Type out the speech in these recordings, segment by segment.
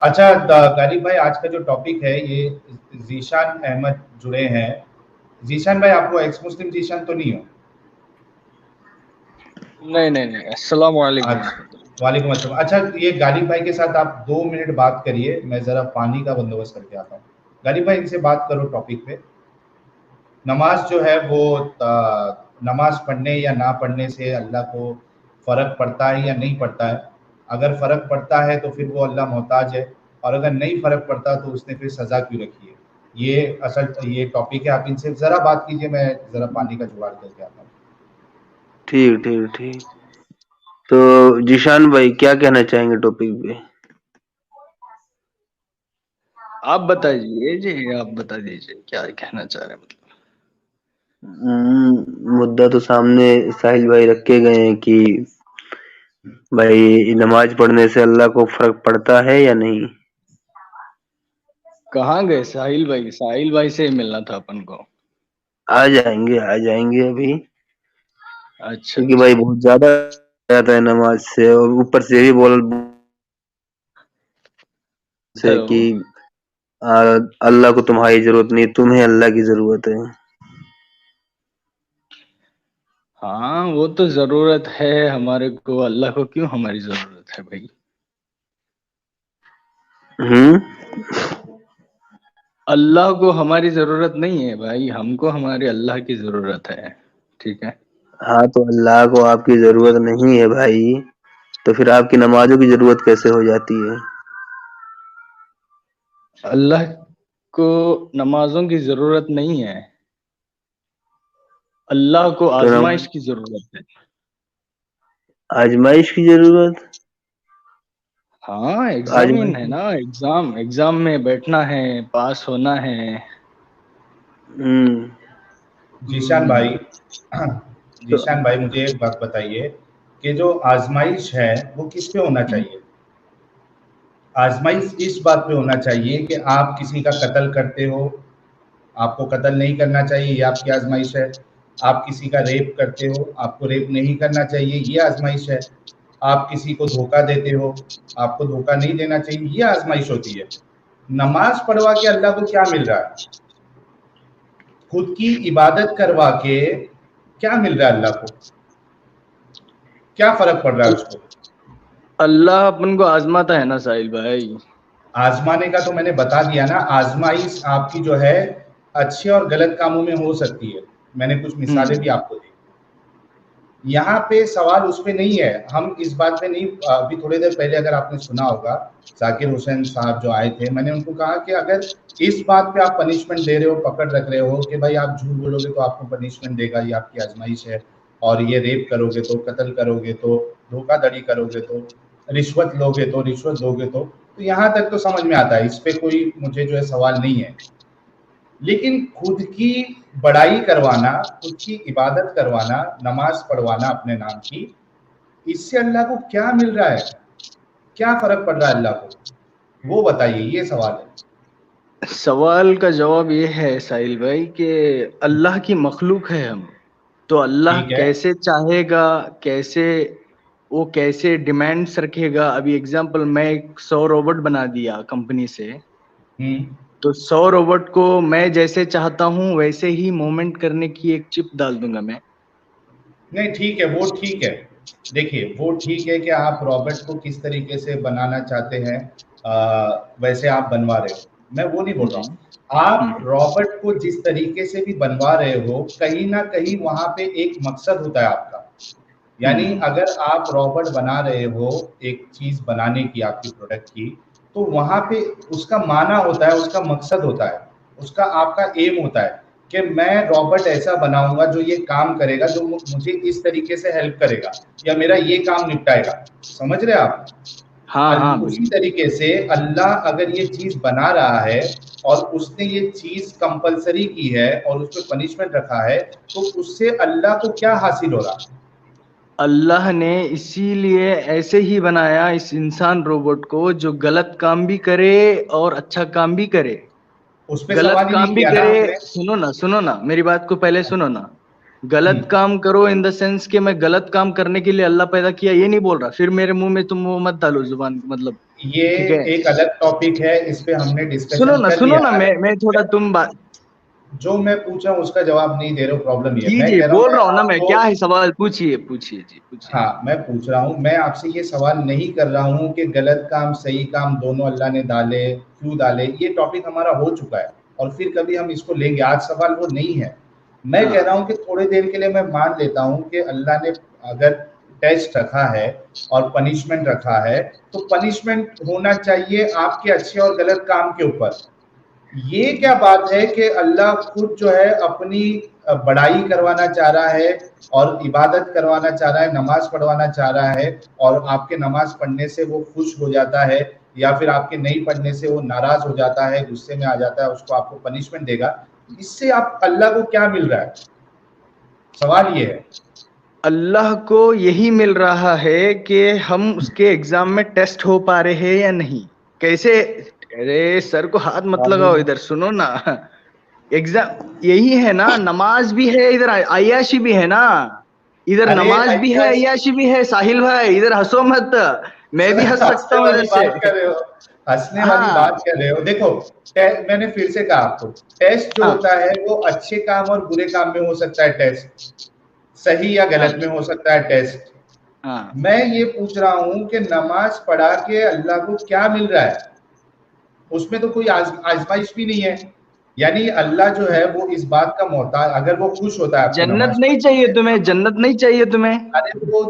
अच्छा, गालिब भाई, आज का जो टॉपिक है ये जीशान अहमद जुड़े हैं। जीशान भाई, आप वो एक्स मुस्लिम जीशान तो नहीं हो? नहीं नहीं नहीं, अस्सलाम वालेकुम। अच्छा, वालेकुम अस्सलाम। अच्छा, ये गालिब भाई के साथ आप 2 मिनट बात करिए, मैं जरा पानी का बंदोबस्त करके आता हूँ। गालिब भाई, इनसे बात करो टॉपिक पे। नमाज जो है वो नमाज पढ़ने या ना पढ़ने से अल्लाह को फ़र्क पड़ता है या नहीं पड़ता है? अगर फ़र्क पड़ता है तो फिर वो अल्लाह मोहताज है, और अगर नहीं फ़र्क पड़ता तो उसने फिर सज़ा क्यों रखी है? ये टॉपिक है, आप इनसे ज़रा बात कीजिए, मैं ज़रा पानी का जुगाड़ करके आता हूँ। ठीक ठीक ठीक। तो जिशान भाई क्या कहना चाहेंगे टॉपिक पे? आप बताइए जी, आप बता दीजिए क्या कहना चाह रहे हैं मतलब। मुद्दा तो सामने साहिल भाई रख के गए हैं कि भाई नमाज पढ़ने से अल्लाह को फर्क पड़ता है या नहीं। कहाँ गए साहिल भाई? साहिल भाई से ही मिलना था अपन को। आ जाएंगे अभी, अच्छा क्योंकि अच्छा। भाई बहुत ज्यादा जाता है नमाज से, और ऊपर से भी बोल से हेलो। कि आ, अल्लाह को तुम्हारी जरूरत नहीं, तुम्हें अल्लाह की जरूरत है। हाँ, वो तो जरूरत है हमारे को, अल्लाह को क्यों हमारी जरूरत है भाई? हम्म। अल्लाह को हमारी जरूरत नहीं है भाई, हमको हमारे अल्लाह की जरूरत है। ठीक है। हाँ, तो अल्लाह को आपकी जरूरत नहीं है भाई, तो फिर आपकी नमाजों की जरूरत कैसे हो जाती है? अल्लाह को नमाजों की जरूरत नहीं है, अल्लाह को तो आजमाइश की जरूरत है। आजमाइश की जरूरत? हाँ, तो आजमाइश एग्जामिन है ना, एग्जाम एग्जाम में बैठना है, पास होना है। हम्म। जीशान भाई, हम्म। तो जीशान भाई, मुझे एक बात बताइए कि जो आजमाइश है वो किस पे होना चाहिए? आजमाइश इस बात पे होना चाहिए कि आप किसी का कत्ल करते हो, आपको कत्ल नहीं करना चाहिए, ये आपकी आजमाइश है। आप किसी का रेप करते हो, आपको रेप नहीं करना चाहिए, ये आजमाइश है। आप किसी को धोखा देते हो, आपको धोखा नहीं देना चाहिए, ये आजमाइश होती है। नमाज पढ़वा के अल्लाह को क्या मिल रहा है? खुद की इबादत करवा के क्या मिल रहा है अल्लाह को? क्या फर्क पड़ रहा है उसको? अल्लाह अपन को आजमाता है ना साहिल भाई। आजमाने का तो मैंने बता दिया ना, आजमाइश आपकी जो है अच्छे और गलत कामों में हो सकती है। मैंने कुछ मिसालें हम्म। भी आपको दी। यहाँ पे सवाल उस पे नहीं है, हम इस बात पे नहीं। अभी थोड़ी देर पहले अगर आपने सुना होगा, जाकिर हुसैन साहब जो आए थे, मैंने उनको कहा कि अगर इस बात पे आप पनिशमेंट दे रहे हो, पकड़ रख रहे हो कि भाई आप झूठ बोलोगे तो आपको पनिशमेंट देगा, ये आपकी आजमाइश है, और ये रेप करोगे तो, कत्ल करोगे तो, धोखाधड़ी करोगे तो, रिश्वत लोगे तो, रिश्वत दोगे तो यहाँ तक तो समझ में आता है, इस पे कोई मुझे जो है सवाल नहीं है। लेकिन खुद की बड़ाई करवाना, खुद की इबादत करवाना, नमाज पढ़वाना अपने नाम की, इससे अल्लाह को क्या मिल रहा है? क्या फर्क पड़ रहा है अल्लाह को? वो बताइए, ये सवाल है। सवाल का जवाब ये है साहिल भाई कि अल्लाह की मखलूक है हम, तो अल्लाह ठीक है। कैसे चाहेगा, कैसे वो कैसे डिमांड्स रखेगा। अभी एग्जांपल, मैं एक 100 रोबोट बना दिया कंपनी से, हम्म। तो 100 रोबोट को मैं जैसे चाहता हूँ वैसे ही मूवमेंट करने की एक चिप डाल दूंगा मैं। नहीं, ठीक है, वो ठीक है। देखिए, वो ठीक है कि आप रॉबर्ट को किस तरीके से बनाना चाहते हैं, वैसे आप बनवा रहे हो, मैं वो नहीं बोल रहा जी। हूँ। आप रॉबर्ट को जिस तरीके से भी बनवा रहे हो, कहीं ना कहीं वहां पे एक मकसद होता है आपका। यानी हम्म। अगर आप रॉबर्ट बना रहे हो एक चीज बनाने की, आपकी प्रोडक्ट की, तो वहां पे उसका माना होता है, उसका मकसद होता है, उसका आपका एम होता है कि मैं रॉबर्ट ऐसा बनाऊंगा जो ये काम करेगा, जो मुझे इस तरीके से हेल्प करेगा, या मेरा ये काम निपटाएगा। समझ रहे आप? हाँ हाँ उसी बिल्कुल। तरीके से अल्लाह अगर ये चीज बना रहा है और उसने ये चीज कंपलसरी की है और उस पर पनिशमेंट रखा है, तो उससे अल्लाह को क्या हासिल हो रहा? अल्लाह ने इसीलिए ऐसे ही बनाया इस इंसान रोबोट को, जो गलत काम भी करे और अच्छा काम भी करे। उस पे गलत सवाल ही नहीं काम भी किया ना करे, आपने। सुनो ना मेरी बात को पहले सुनो ना। हम्म। गलत काम करो इन द सेंस कि मैं गलत काम करने के लिए अल्लाह पैदा किया ये नहीं बोल रहा, फिर मेरे मुंह में तुम वो मत डालो जुबान मतलब। ये ठीक है, एक अलग टॉपिक है, इस पे हमने सुनो डिस्कशन ना कर सुनो लिया ना, है। मैं थोड़ा तुम बात, जो मैं पूछ रहा हूँ उसका जवाब नहीं दे रहे हो, प्रॉब्लम ये है। जी मैं जी कह रहा हूँ बोल मैं रहा हूँ ना मैं, आपको, क्या है सवाल, पूछिए पूछिए जी पूछिए। हाँ मैं पूछ रहा हूँ, मैं आपसे ये सवाल नहीं कर रहा हूँ कि गलत काम सही काम दोनों अल्लाह ने डाले, क्यों डाले, ये टॉपिक हमारा हो चुका है और फिर कभी हम इसको लेंगे, आज सवाल वो नहीं है। मैं कह रहा हाँ हूँ कि थोड़ी देर के लिए मैं मान लेता हूँ कि अल्लाह ने अगर टेस्ट रखा है और पनिशमेंट रखा है, तो पनिशमेंट होना चाहिए आपके अच्छे और गलत काम के ऊपर। ये क्या बात है कि अल्लाह खुद जो है अपनी बड़ाई करवाना चाह रहा है और इबादत करवाना चाह रहा है, नमाज पढ़वाना चाह रहा है, और आपके नमाज पढ़ने से वो खुश हो जाता है या फिर आपके नहीं पढ़ने से वो नाराज हो जाता है, गुस्से में आ जाता है, उसको आपको पनिशमेंट देगा। इससे आप अल्लाह को क्या मिल रहा है, सवाल ये है। अल्लाह को यही मिल रहा है कि हम उसके एग्जाम में टेस्ट हो पा रहे हैं या नहीं, कैसे। अरे सर को हाथ मत लगाओ, इधर सुनो ना। एग्जाम यही है ना, नमाज भी है इधर, अय्याशी भी है ना, इधर अरे नमाज भी है अय्याश, अय्याशी भी है। साहिल भाई इधर हंसो मत, मैं भी हंस सकता हंसने हूँ वाली इधर से। बात कर रहे हो, हंसने वाली हाँ बात कर रहे हो। देखो, मैंने फिर से कहा आपको, टेस्ट जो हाँ होता है वो अच्छे काम और बुरे काम में हो सकता है, टेस्ट सही या हाँ गलत में हो सकता है टेस्ट। हाँ। मैं ये पूछ रहा हूं कि नमाज पढ़ा के अल्लाह को क्या मिल रहा है, उसमें तो कोई आजमाइश भी नहीं है। यानी अल्लाह जो है वो इस बात का मोहताज, अगर वो खुश होता है आपको जन्नत नमाज नहीं पढ़ने चाहिए से, तुम्हें, जन्नत नहीं चाहिए तुम्हें। अरे वो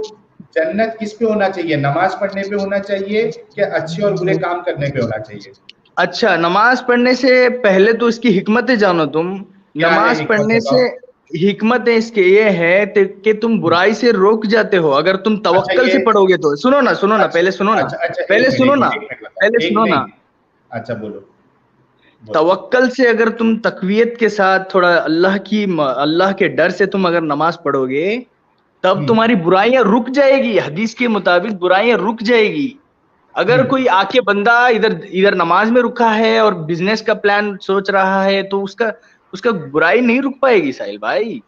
जन्नत किस पे होना चाहिए, नमाज पढ़ने पे होना चाहिए कि अच्छे और बुरे काम करने पे होना चाहिए? अच्छा, नमाज पढ़ने से पहले तो इसकी हिकमतें जानो तुम। क्या है नमाज हिकमत, पढ़ने से बताओ। हिकमतें इसके ये है कि तुम बुराई से रोक जाते हो, अगर तुम अच्छा तवक्कल ये, से पढ़ोगे तो। सुनो ना सुनो ना, अच्छा पहले सुनो ना, अच्छा अच्छा, पहले सुनो ना, एक मिनट बताओ, पहले एक सुनो नहीं, ना। अच्छा बोलो, बोलो। तवक्कल से अगर तुम तकवियत के साथ थोड़ा अल्लाह के डर से तुम अगर नमाज पढ़ोगे, तब हम्म तुम्हारी बुराइयां रुक जाएगी, हदीस के मुताबिक बुराइयां रुक जाएगी। अगर हम्म। कोई आके बंदा इधर इधर नमाज में रुका है और बिजनेस का प्लान सोच रहा है, तो उसका उसका बुराई नहीं रुक पाएगी साहिल भाई।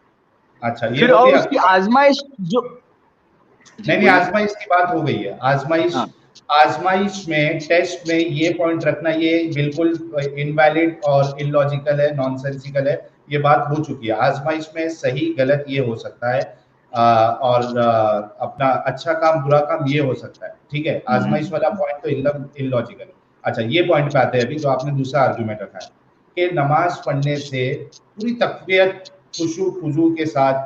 अच्छा ये फिर हो और गया उसकी आपकी बात। आजमाइश जो, जी नहीं नहीं, बोलिए। आजमाइश की बात हो गई है, आजमाइश, हाँ आजमाइश में टेस्ट में ये पॉइंट रखना ये बिल्कुल इनवैलिड और इलॉजिकल है, नॉनसेंसिकल है। ये बात हो चुकी है, आजमाइश में सही गलत ये हो सकता है, और अपना अच्छा काम बुरा काम ये हो सकता है, ठीक है। आजमाइश वाला हम्म, पॉइंट तो इलॉजिकल है। अच्छा ये पॉइंट पे आते हैं अभी, जो आपने दूसरा आर्गुमेंट रखा है कि नमाज पढ़ने से पूरी तकबीयत खुशू खुजू के साथ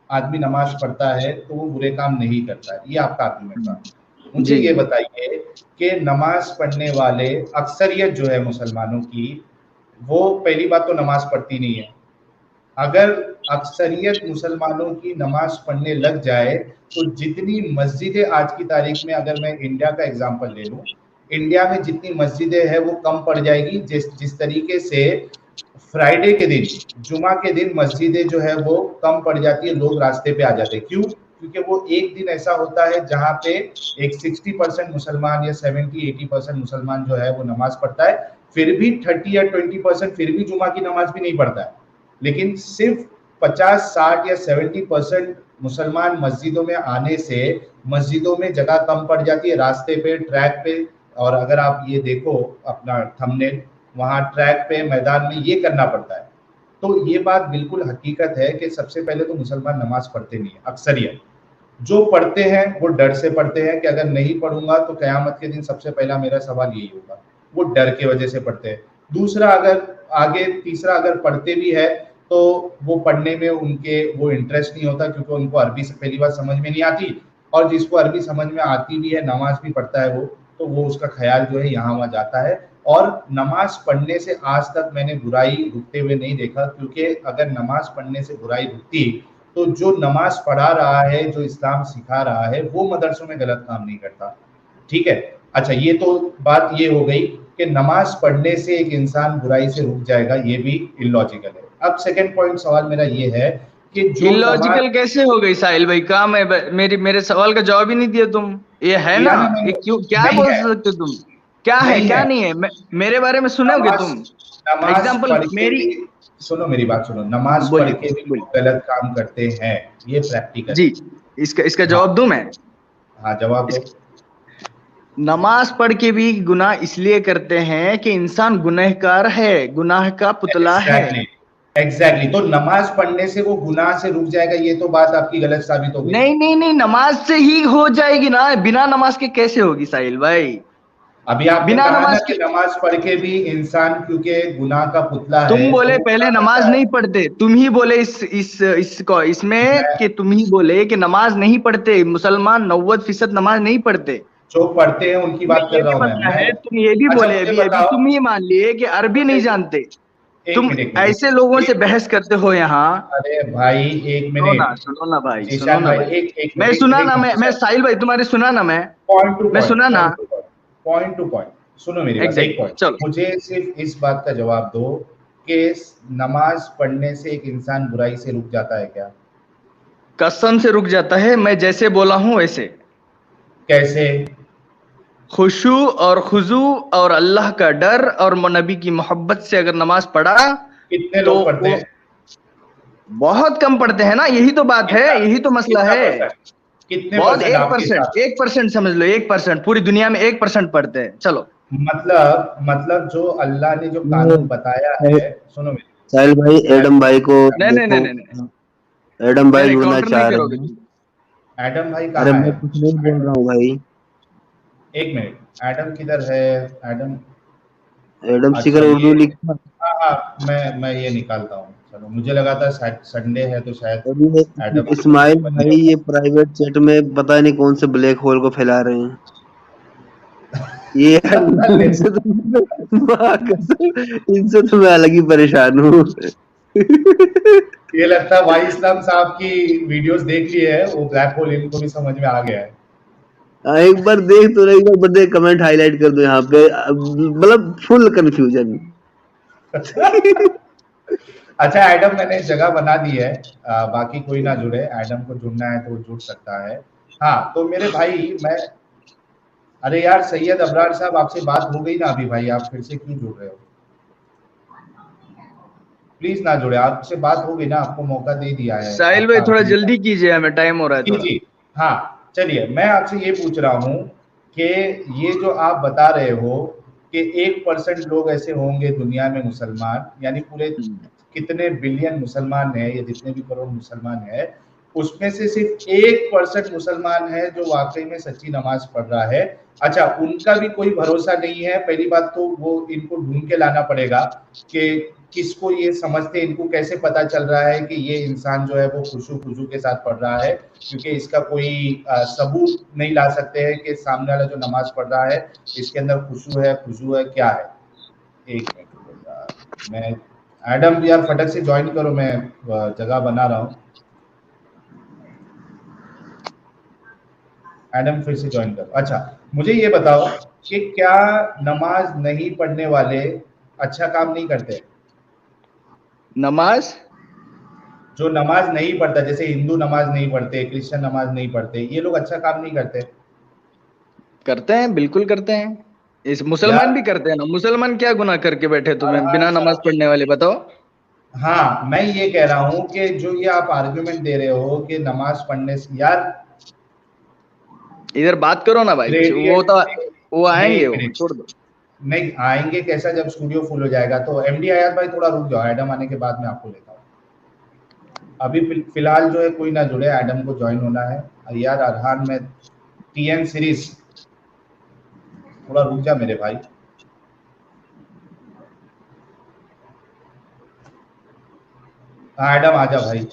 आदमी नमाज पढ़ता है तो वो बुरे काम नहीं करता है, ये आपका आर्गुमेंट था। मुझे जी ये जी। बताइए कि नमाज पढ़ने वाले अक्सरियत जो है मुसलमानों की, वो पहली बात तो नमाज पढ़ती नहीं है। अगर अक्सरियत मुसलमानों की नमाज पढ़ने लग जाए, तो जितनी मस्जिदें आज की तारीख में, अगर मैं इंडिया का एग्जांपल ले लूं, इंडिया में जितनी मस्जिदें हैं वो कम पड़ जाएगी। जिस जिस तरीके से फ्राइडे के दिन, जुमा के दिन मस्जिदें जो है वो कम पड़ जाती है, लोग रास्ते पे आ जाते हैं, क्यों? क्योंकि वो एक दिन ऐसा होता है जहाँ पे एक 60% मुसलमान या 70-80% मुसलमान जो है वो नमाज पढ़ता है, फिर भी 30 या 20% फिर भी जुमा की नमाज भी नहीं पढ़ता है। लेकिन सिर्फ 50-60 या 70% मुसलमान मस्जिदों में आने से मस्जिदों में जगह कम पड़ जाती है, रास्ते पे, ट्रैक पे। और अगर आप ये देखो अपना थंबनेल, वहाँ ट्रैक पे, मैदान में ये करना पड़ता है। तो ये बात बिल्कुल हकीकत है कि सबसे पहले तो मुसलमान नमाज पढ़ते नहीं है, अक्सरियत। जो पढ़ते हैं वो डर से पढ़ते हैं कि अगर नहीं पढ़ूंगा तो कयामत के दिन सबसे पहला मेरा सवाल यही होगा, वो डर की वजह से पढ़ते हैं। दूसरा, अगर आगे तीसरा, अगर पढ़ते भी है तो वो पढ़ने में उनके वो इंटरेस्ट नहीं होता, क्योंकि उनको अरबी से पहली बार समझ में नहीं आती, और जिसको अरबी समझ में आती भी है, नमाज भी पढ़ता है वो, तो वो उसका ख्याल जो है यहाँ वहाँ जाता है। और नमाज पढ़ने से आज तक मैंने बुराई रुकते हुए नहीं देखा, क्योंकि अगर नमाज पढ़ने से बुराई रुकती तो जो नमाज पढ़ा रहा है, जो इस्लाम सिखा रहा है, वो मदरसों में गलत काम नहीं करता, ठीक है। अच्छा ये तो बात ये हो गई कि नमाज पढ़ने से एक इंसान बुराई से रुक जाएगा, ये भी इलॉजिकल है। अब सेकंड पॉइंट सवाल मेरा ये है कि जो नमाज इलॉजिकल कैसे हो गई साहिल भाई, काम है मेरे सवाल का जवाब ही नहीं दिया तुम। ये है दिया ना, ना ये मैंने, क्यों, क्या नहीं बोल है, सकते हो तुम, क्या है नहीं क्या है। नहीं है, मेरे बारे में सुनोगे नमाज, तुम। नमाज एग्जाम्पल पढ़ के मेरी, भी, सुनो मेरी बात सुनो, हाँ नमाज पढ़ बोलिए के भी बोलिए। लोग गलत काम करते हैं, ये प्रैक्टिकल जी, है। इसका इसका हाँ जवाब दूं मैं। हाँ, जवाब इस, दो। नमाज पढ़ के भी गुनाह इसलिए करते हैं कि इंसान गुनहगार है, गुनाह का पुतला है। एग्जैक्टली। तो नमाज पढ़ने से वो गुनाह से रुक जाएगा, ये तो बात आपकी गलत साबित हो गई। नहीं नहीं नहीं, नमाज से ही हो जाएगी ना, बिना नमाज के कैसे होगी साहिल भाई? अभी आपने बिना कहा ना नमाज कि के नमाज पढ़ के भी इंसान क्योंकि गुनाह का पुतला तुम है, बोले तो पहले गुनाह नमाज करता है। नहीं पढ़ते, तुम ही बोले इसको इसमें कि तुम ही बोले कि नमाज नहीं पढ़ते मुसलमान, 90% नमाज नहीं पढ़ते। जो पढ़ते हैं उनकी बात ये कर रहा भी हूं पता मैं। है, तुम ये भी अच्छा बोले, मुझे अभी अभी बताओ, तुम ही मान लिए कि अरबी मुझे नहीं जानते। एक तुम मिनट, ऐसे लोगों से एक मिनट। बहस करते हो यहाँ। अरे भाई एक सुनो ना, मिनट। सुनो ना भाई, सुनो जीशान ना भाई, भाई। एक मैं मिनट, सुना एक ना, मिनट मैं जीशान। साहिल भाई तुम्हारी सुना ना, पॉइंट टू मैं पॉइंट, सुना ना। Point two point, point two point. सुनो मेरी बात, एक एग्जैक्टली, पॉइंट। चलो। मुझे सिर्फ इस बात का जवाब दो कि नमाज पढ़ने से एक इंसान बुराई से रुक जाता है क्या? कसम से रुक जाता है, मैं जैसे बोला हूं वैसे। कैसे? खुशू और खुजू और अल्लाह का डर और नबी की मोहब्बत से अगर नमाज पढ़ा कितने तो लोग पढ़ते वो हैं? बहुत कम पढ़ते हैं ना, यही तो बात है, कितना? यही तो मसला कितना है। परसेंट? कितने बहुत, परसेंट आपके हिसाब 1%, 1% समझ लो, 1%, पूरी दुनिया में 1% पढ़ते हैं, चलो। से? मतलब जो अल्लाह ने जो ये कानून बताया है, सुनो मेरी। साहिल भाई, एडम भाई को नहीं नहीं नहीं देखो, नहीं नहीं एडम नहीं भाई नहीं, जुड़ना काउंटर नहीं चाह रहे करोगे हैं। तुम। एडम भाई अरे कहाँ मैं है? कुछ नहीं बोल रहा हूँ भाई। एक मिनट, एडम किधर है? एडम। एडम अच्छा शिखर ये, उर्दू लिखा। हाँ हाँ, मैं ये निकालता हूँ। चलो, मुझे लगा था संडे है तो शायद और ये एडम इस्माइल बंद भाई होगा। ये प्राइवेट चैट में पता नहीं कौन से ब्लैक होल को फैला रहे हैं। ये यार इनसे तो माँ कसम, इनसे तो मैं अलग ही परेशान हूँ। ये लगता है भाई इस्लाम साहब की वीडियोस देख ली है, वो ब्लैक होल इनको भी समझ में आ गया है। एक बार देख तो, एक बार देख, कमेंट हाईलाइट कर दो यहाँ पे, मतलब फुल कंफ्यूजन। अच्छा एडम, मैंने जगह बना दी है। बाकी कोई ना जुड़े, एडम को जुड़ना है तो वो जुड़ सकता है। हाँ तो मेरे भाई, मैं, अरे यार सैयद अबरार साहब, आपसे बात हो गई ना अभी भाई, आप फिर से क्यों जुड़ रहे हो? प्लीज ना जुड़े, आपसे बात हो गई ना, आपको मौका दे दिया है साहिल भाई आपका थोड़ा आखिरी बार। जल्दी कीजिए, हमें टाइम हो रहा है जी थोड़ा। जी। हाँ चलिए, मैं आपसे ये पूछ रहा हूँ कि ये जो आप बता रहे हो कि 1% लोग ऐसे होंगे दुनिया में मुसलमान, यानी पूरे कितने बिलियन मुसलमान हैं, ये जितने भी करोड़ मुसलमान हैं, उसमें से सिर्फ 1% मुसलमान है जो वाकई में सच्ची नमाज पढ़ रहा है। अच्छा, उनका भी कोई भरोसा नहीं है। पहली बात तो वो इनको ढूंढ के लाना पड़ेगा कि किसको ये समझते, इनको कैसे पता चल रहा है कि ये इंसान जो है वो खुशू खुशू के साथ पढ़ रहा है, क्योंकि इसका कोई सबूत नहीं ला सकते हैं कि सामने वाला जो नमाज पढ़ रहा है इसके अंदर खुशू है, खुशू है, क्या है। एक मिनट रुको यार, मैं, एडम यार फटक से ज्वाइन करो, मैं जगह बना रहा हूँ। एडम फिर से ज्वाइन करो। अच्छा, मुझे ये बताओ कि क्या नमाज नहीं पढ़ने वाले अच्छा काम नहीं करते? नमाज जो नमाज नहीं पढ़ता, जैसे हिंदू नमाज नहीं पढ़ते, क्रिश्चियन नमाज नहीं पढ़ते, ये लोग अच्छा काम नहीं करते? करते हैं, बिल्कुल करते हैं। इस यार मुसलमान भी करते हैं ना, मुसलमान क्या गुनाह करके बैठे तुम्हें अरहान बिना नमाज साहब, पढ़ने वाले, बताओ। हाँ मैं ये कह रहा हूँ कि जो ये आप आर्गुमेंट दे रहे हो कि नमाज पढ़ने से यार, इधर बात करो ना भाई, वो ग्रेडियंट, तो वो आएंगे, एक वो मिनट, छोड़ दो। नहीं आएंगे कैसा, जब स्टूडियो फुल हो जाएगा तो। एमडी आयात भाई थोड़ा रुक जाओ, एडम आने के बाद मैं आपको लेता हूँ। अभी फिलहाल जो है कोई ना जुड़े, एडम को ज्वाइन होना है। यार अरहान में टीएन सीरीज, थोड़ा रुक जा मेरे भाई। हाँ एडम आजा भाई।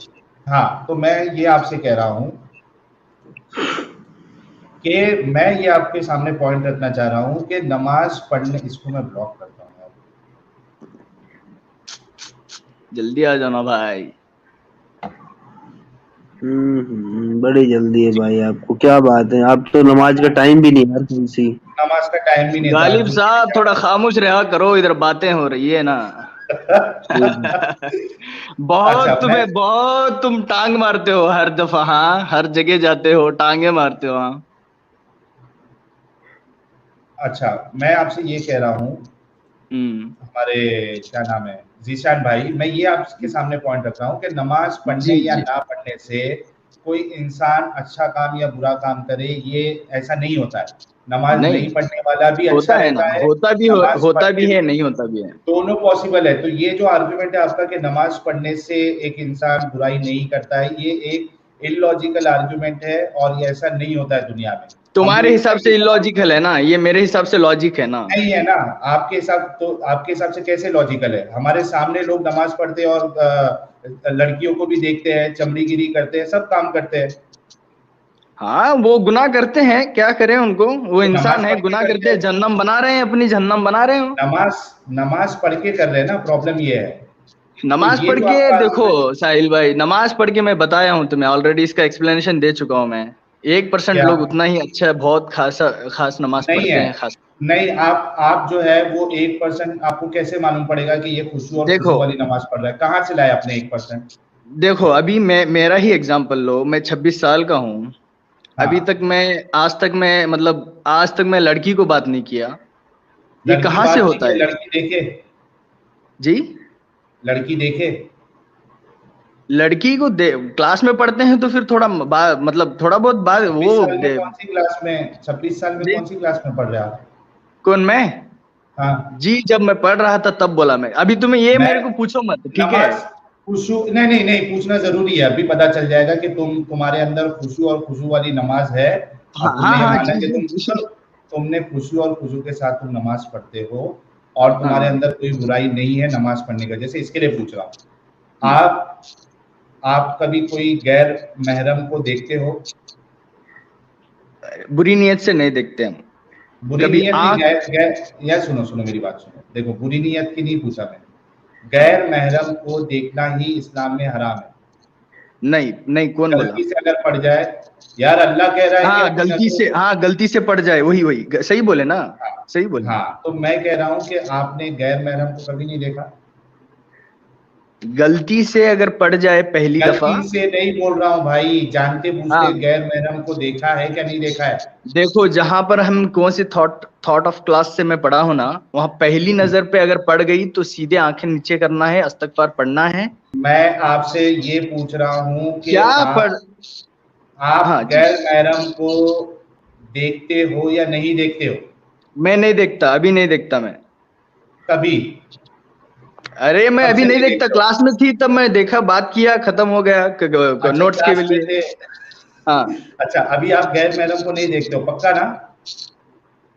हाँ तो मैं ये आपसे कह रहा हूँ कि मैं ये आपके सामने पॉइंट रखना चाह रहा हूँ कि नमाज पढ़ने, इसको मैं ब्लॉक करता हूँ यार। जल्दी आ जाओ ना भाई। बड़ी जल्दी है भाई आपको, क्या बात है, आप तो नमाज का टाइम भी नहीं यार कौन सी। नमाज का टाइम भी नहीं था, गालिब झूठ नहीं साहब थोड़ा खामोश रहा करो, इधर बातें हो रही है ना। अच्छा मैं, बहुत तुम टांग मारते हो हर दफा, हाँ हर जगह जाते हो टांगे मारते हो, हाँ। अच्छा मैं आपसे ये कह रहा हूँ, हम्म। हमारे क्या नाम है, जीशान भाई, मैं ये आपके सामने पॉइंट रख रहा हूँ कि नमाज पढ़ने जी या जी। ना पढ़ने से कोई इंसान अच्छा काम या बुरा काम करे, ये ऐसा नहीं होता है। नमाज नहीं पढ़ने वाला भी अच्छा होता है ना, रहता है, नमाज होता भी पढ़ने है, नहीं होता भी है, दोनों पॉसिबल है। तो ये जो आर्गुमेंट है आपका कि नमाज पढ़ने से एक इंसान बुराई नहीं करता है, ये एक इलॉजिकल आर्गुमेंट है और ये ऐसा नहीं होता है दुनिया में। तुम्हारे हिसाब से इलॉजिकल है ना, ये मेरे हिसाब से लॉजिक है ना। नहीं है ना, आपके हिसाब से कैसे लॉजिकल है? हमारे सामने लोग नमाज पढ़ते हैं और लड़कियों को भी देखते हैं, चमड़ीगिरी करते हैं, सब काम करते हैं। हाँ, वो गुनाह करते हैं, क्या करें उनको, वो तो इंसान है, गुनाह करते हैं, जहन्नम बना रहे हैं, अपनी जहन्नम बना रहे हो। नमाज पढ़ के कर रहे हैं ना, प्रॉब्लम ये है। नमाज तो ये पढ़ जो के आपका देखो साहिल भाई, नमाज पढ़ के मैं बताया हूँ तुम्हें ऑलरेडी, इसका एक्सप्लेनेशन दे चुका हूँ मैं। 1% क्या लोग उतना ही अच्छा है, बहुत खास नमाज नहीं पढ़ते है? हैं, खास। नहीं, आप जो है वो 1% आपको कैसे मालूम पड़ेगा कि ये खुशू और देखो खुशू वाली नमाज पढ़ रहा है? कहाँ से लाए आपने 1%? देखो, अभी मेरा ही एग्जांपल लो, मैं 26 साल का हूँ। अभी हाँ, तक आज तक मैं लड़की को बात नहीं किया। ये लड़की कहाँ से बात नहीं होता की, है लड़की देखे? जी? लड़की देखे? लड़की को क्लास में पढ़ते हैं तो फिर थोड़ा मतलब थोड़ा बहुत बात 26 साल में कौन सी क्लास में, 26 साल में जी, कौन सी क्लास में पढ़ रहे हैं आप? कौन, मैं? हाँ, जी, जब मैं पढ़ रहा था तब बोला मैं, अभी तुम्हें ये मैं मेरे को पूछो मत, ठीक है? नमाज खुशू नहीं नहीं नहीं पूछना जरूरी है, अभी पता चल जाएगा कि तुम्हारे अंदर खुशू और खुशू वाली नमाज है। हाँ अब हाँ तुमने ये हाँ, माना जी कि जी जी। तुमने खुशू और खुशू के साथ तुम नमाज पढ़ते हो और तुम्हारे हाँ। अंदर कोई बुराई नहीं है नमाज पढ़ने का, जैसे इसके लिए पूछ रहा हूँ। हम्म। आप कभी कोई गैर महरम को देखते हो? बुरी नियत से नहीं देखते हम। बुरी कभी नियत नहीं, आंख। गैर गैर या सुनो सुनो मेरी बात सुनो, देखो बुरी नियत की नहीं पूछा मैं, गैर महरम को देखना ही इस्लाम में हराम है। नहीं नहीं, कौन बोला? गलती से अगर पड़ जाए, यार अल्लाह कह रहा है कि अपनी नजरों को, हाँ, गलती से पड़ जाए, वही वही सही बोले ना, हाँ, सही बोले। हाँ, तो मैं कह रहा हूँ कि आपने गैर महरम को कभी नहीं देखा? गलती से अगर पड़ जाए पहली दफा। गलती से नहीं बोल रहा हूँ भाई, जानते बूझते हाँ, गैर महरम को देखा है क्या नहीं देखा है? देखो, जहां पर हम कौन सी थॉट ऑफ क्लास से मैं पढ़ा हूं ना, वहां पहली नजर पे अगर पड़ गई तो सीधे आंखें नीचे करना है, इस्तगफार पढ़ना है। मैं आपसे ये पूछ रहा हूँ कि क्या पढ़ हाँ आप जी। गैर महरम को देखते हो या नहीं देखते हो? मैं नहीं देखता, अभी नहीं देखता मैं। कभी? अरे मैं कब अभी से नहीं नहीं देखता, देखते हो? क्लास में थी तब मैं देखा, बात किया, खत्म हो गया, अच्छा, नोट्स के क्लास में लिए। थे। हाँ अच्छा, अभी आप गैर महरम को नहीं देखते हो, पक्का ना?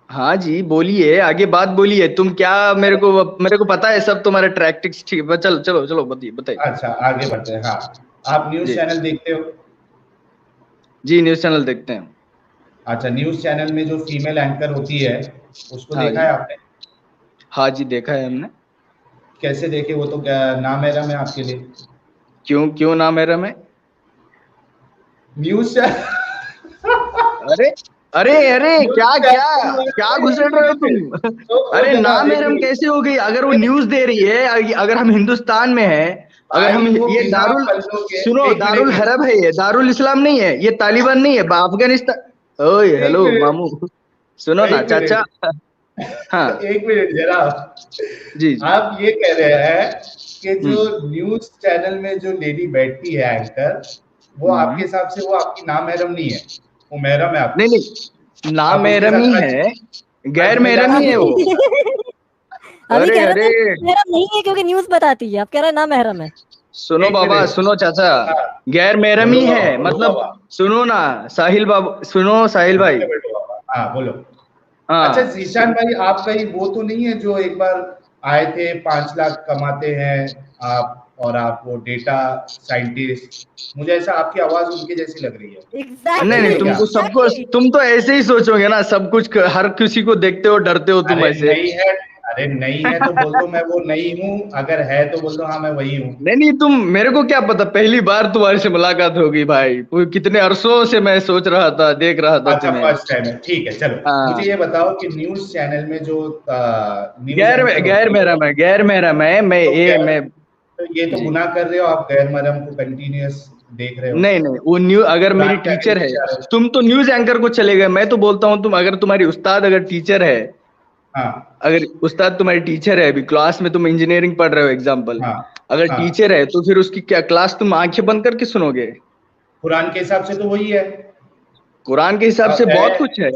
हाँ जी, बोलिए, आगे बात बोलिए, तुम क्या, मेरे को पता है सब तुम्हारे ट्रैक्टिक्स, ठीक है, चलो चलो चलो, बताइए बताइए। अच्छा, आगे बढ़ते हैं। हाँ, आप न्यूज जी चैनल देखते हो? जी, न्यूज चैनल देखते हैं। अच्छा, न्यूज चैनल में जो फीमेल एंकर होती है उसको हाँ देखा जी, है आपने? हाँ जी, देखा है हमने। कैसे देखे? वो तो नामहरम है आपके लिए। क्यों क्यों ना मेरा में? न्यूज चैनल अरे अरे अरे, न्यूज क्या क्या चैनल क्या घुस एक रहे हो मिनट, तुम? तो अरे जनाब एक नाम मिनट कैसे हो गई? अगर वो न्यूज दे रही है, अगर हम हिंदुस्तान में है, अगर हम भाई, वो ये बिना दारुल, पल्लों के, सुनो, एक मिनट एक दारुल मिनट हरब है, ये दारुल इस्लाम नहीं है, ये तालिबान नहीं है, अफगानिस्तान। ओए एक हेलो मिनट मामू, सुनो ना एक चाचा। मिनट हाँ एक मिनट जनाब, जी जी। आप ये कह रहे हैं कि जो हम्म न्यूज चैनल में जो लेडी बैठती है एंकर, वो आपके हम्म। हिसाब से वो आपकी नामहरम नहीं है, वो महरम है नहीं आपकी? नहीं, आप उसके नामहरम साथ ही हज है, गैर हज में जा महरम ही है सकते हो? वो। अभी अरे कह रहे अरे, थे महरम नहीं है क्योंकि न्यूज बताती है, अब कह रहे हैं ना महरम है। सुनो एक बाबा, मिनट, सुनो चाचा, हाँ, गैर महरम बोलो ही बाबा, है, बोलो मतलब बाबा, सुनो ना साहिल बाबू, सुनो साहिल भाई। बोलो बेटो बाबा, हाँ बोलो। अच्छा हाँ जीशान भाई, आपका ही वो तो नहीं है जो एक बार आए थे, 5 लाख कमाते हैं आप, और आप वो डेटा साइंटिस्ट, मुझे ऐसा आपकी आवाज उनके जैसी लग रही है, नहीं नहीं, वही है एग्जैक्टली क्या? तुमको सबको, एग्जैक्टली। तुम तो ऐसे ही सोचोगे ना, सब कुछ हर किसी को देखते हो, डरते हो तुम अरे ऐसे। नहीं है, अरे नहीं है तो बोल दो मैं वो नहीं हूँ, अगर है तो बोल दो हाँ मैं वही हूँ। नहीं नहीं, तुम, मेरे को क्या पता, पहली बार तुम्हारे से मुलाकात होगी भाई, कितने अरसों से मैं सोच रहा था, देख रहा था अच्छा, तुम्हें। फर्स्ट टाइम है, ठीक है, चलो मुझे हाँ, ये बताओ कि न्यूज चैनल में जो न्यूज गैर एंकर गैर होती है, महरम है, गैर महरम है, मैं तो ये क्या, मैं तो ये तो जी। गुनाह कर रहे हो आप, गैर महरम को कंटिन्यूअस देख रहे हो, नहीं नहीं, वो न्यू अगर मेरी कुरान क्या टीचर नहीं है, जा रहे हो? तुम तो न्यूज एंकर को चले गए, मैं तो बोलता हूँ, तुम अगर तुम्हारी उस्ताद अगर टीचर है, हाँ, अगर उस्ताद तुम्हारी टीचर है, अभी क्लास में तुम इंजीनियरिंग पढ़ रहे हो एग्जाम्पल, हाँ, अगर हाँ, टीचर है तो फिर उसकी क्या क्लास तुम आंखें बंद करके सुनोगे? कुरान के हिसाब से तो वही है। कुरान के हिसाब से बहुत कुछ है।